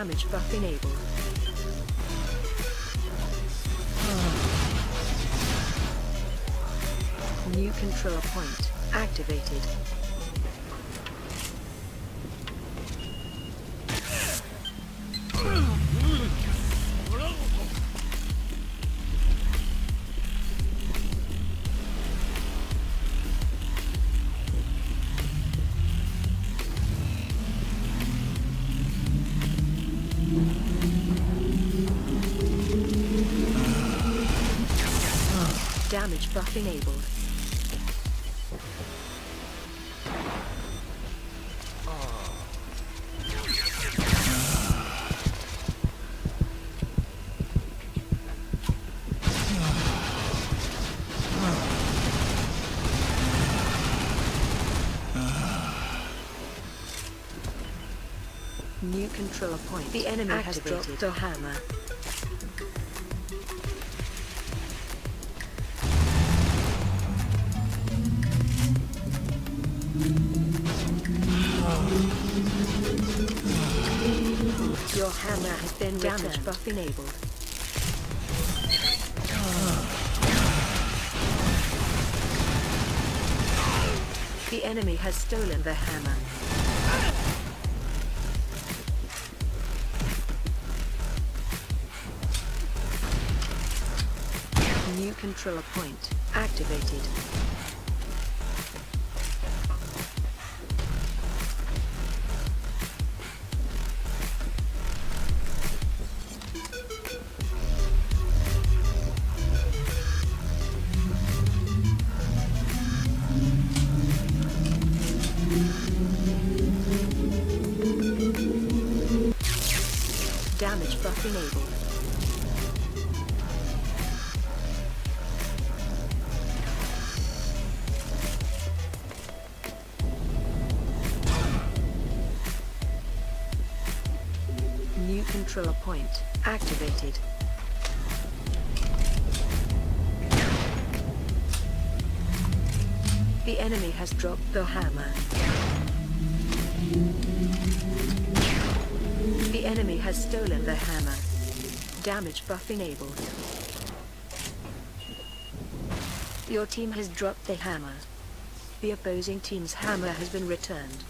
Damage buff enabled. New control point activated. Damage buff enabled. New control point. The enemy has dropped the hammer. Your hammer has been damage buff enabled. The enemy has stolen the hammer. New controller point activated. Damage buff enabled. New controller point activated. The enemy has dropped the hammer. The enemy has stolen the hammer. Damage buff enabled. Your team has dropped the hammer. The opposing team's hammer has been returned.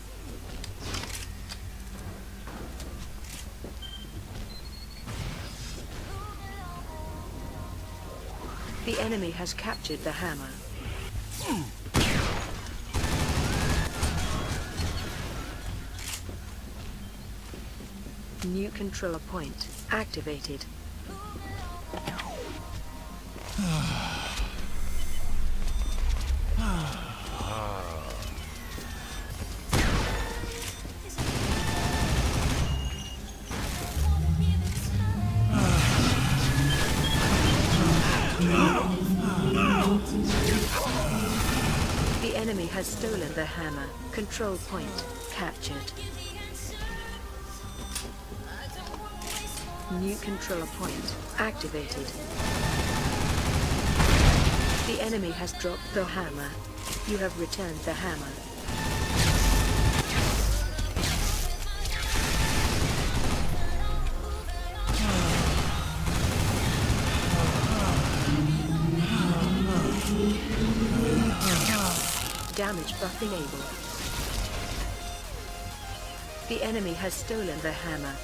The enemy has captured the hammer. New controller point activated. The enemy has stolen the hammer. Control point captured. New controller point activated. The enemy has dropped the hammer. You have returned the hammer. Damage buff enabled. The enemy has stolen the hammer.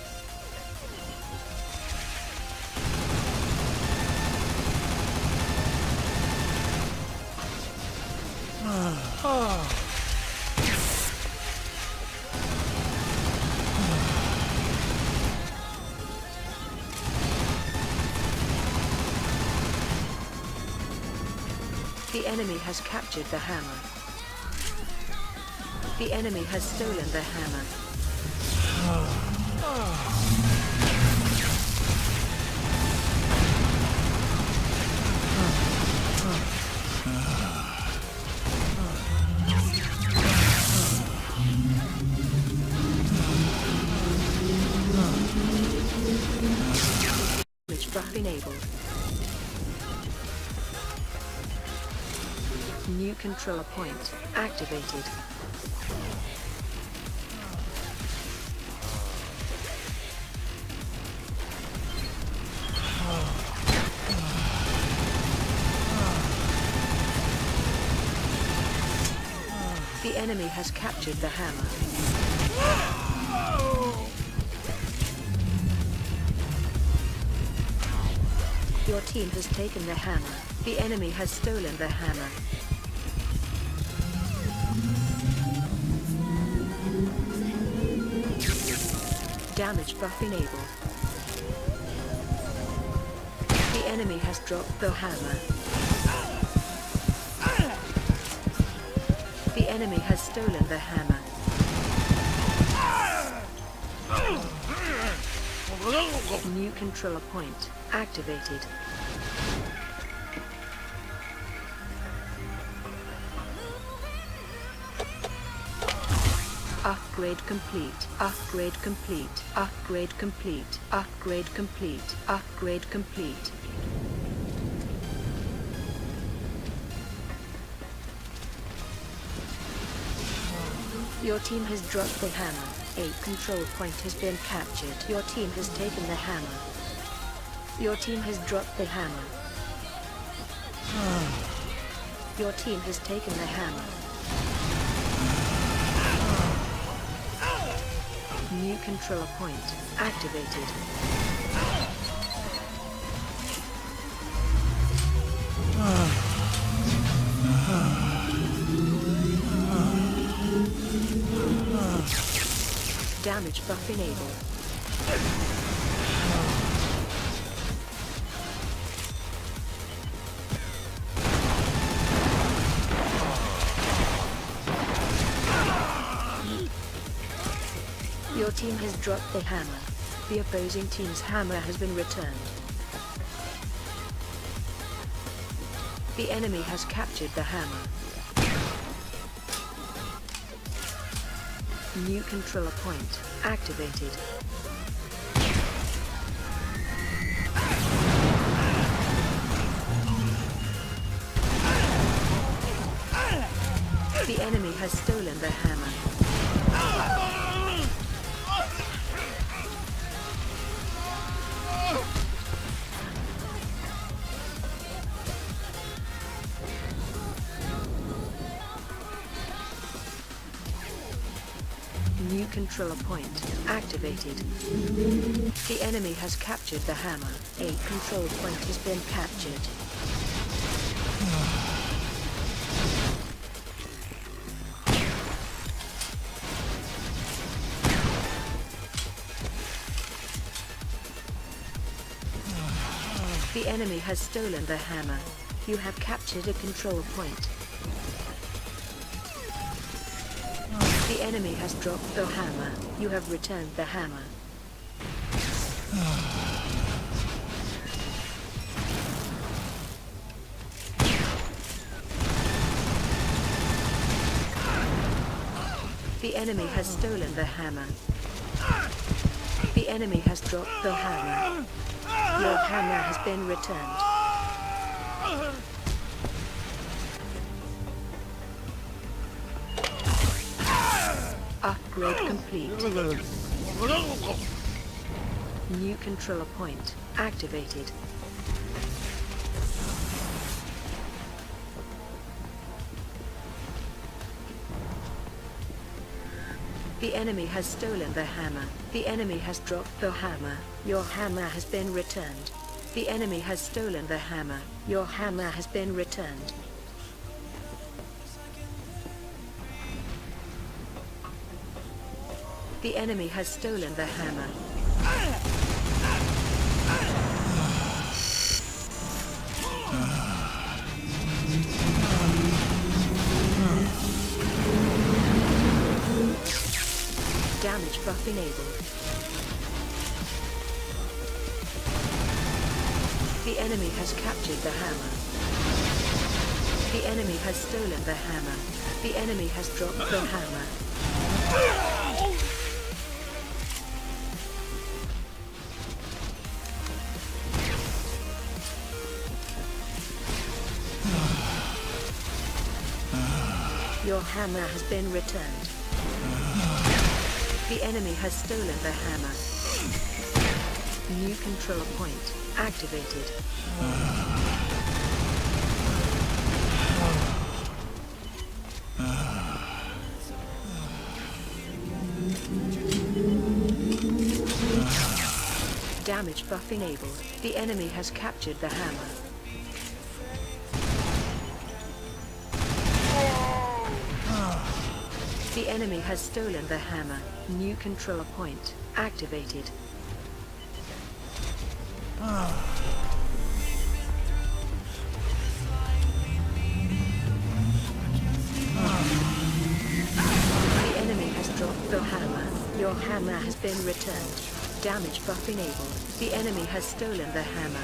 The enemy has captured the hammer. The enemy has stolen the hammer. Damage buff enabled. New controller point activated. The enemy has captured the hammer. Your team has taken the hammer. The enemy has stolen the hammer. Damage buff enabled. The enemy has dropped the hammer. The enemy has stolen the hammer. New controller point activated. Upgrade complete. Upgrade complete. Upgrade complete. Upgrade complete. Upgrade complete. Your team has dropped the hammer. A control point has been captured. Your team has taken the hammer. Your team has dropped the hammer. Your team has taken the hammer. New controller point activated. Damage buff enabled. Your team has dropped the hammer. The opposing team's hammer has been returned. The enemy has captured the hammer. New controller point activated. The enemy has stolen the hammer. New controller point activated. The enemy has captured the hammer. A control point has been captured. The enemy has stolen the hammer. You have captured a control point. The enemy has dropped the hammer. You have returned the hammer. The enemy has stolen the hammer. The enemy has dropped the hammer. Your hammer has been returned. Upgrade complete. New controller point activated. The enemy has stolen the hammer. The enemy has dropped the hammer. Your hammer has been returned. The enemy has stolen the hammer. Your hammer has been returned. The enemy has stolen the hammer. Damage buff enabled. The enemy has captured the hammer. The enemy has stolen the hammer. The enemy has dropped the hammer. Your hammer has been returned. The enemy has stolen the hammer. New control point activated. Damage buff enabled. The enemy has captured the hammer. The enemy has stolen the hammer. New control point activated. The enemy has dropped the hammer. Your hammer has been returned. Damage buff enabled. The enemy has stolen the hammer.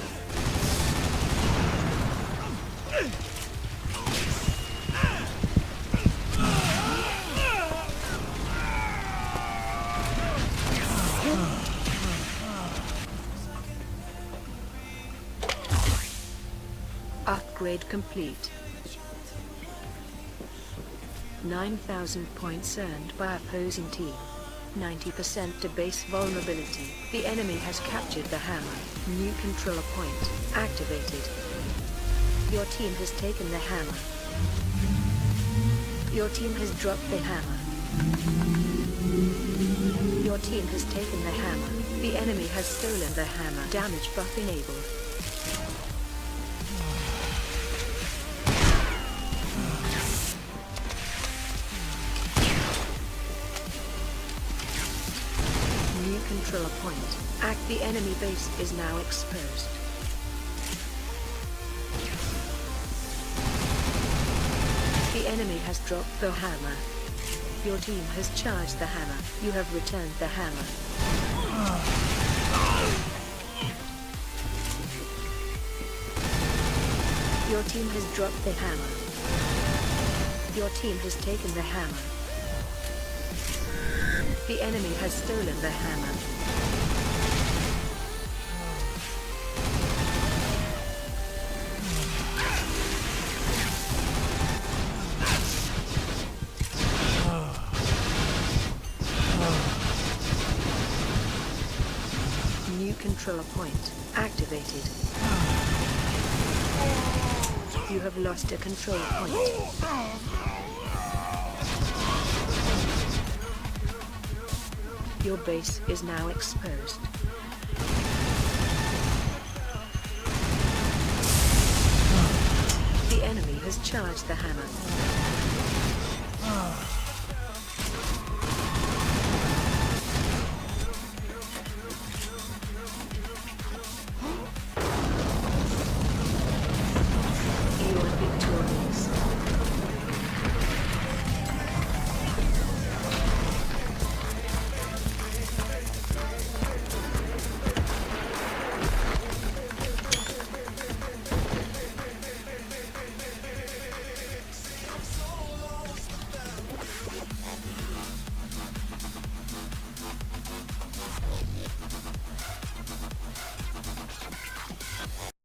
Upgrade complete. 9,000 points earned by opposing team. 90% to base vulnerability. The enemy has captured the hammer. New control point activated. Your team has taken the hammer. Your team has dropped the hammer. Your team has taken the hammer. The enemy has stolen the hammer. Damage buff enabled. Control point. The enemy base is now exposed. The enemy has dropped the hammer. Your team has charged the hammer. You have returned the hammer. Your team has dropped the hammer. Your team has taken the hammer. The enemy has stolen the hammer. New control point activated. You have lost a control point. Your base is now exposed. The enemy has charged the hammer.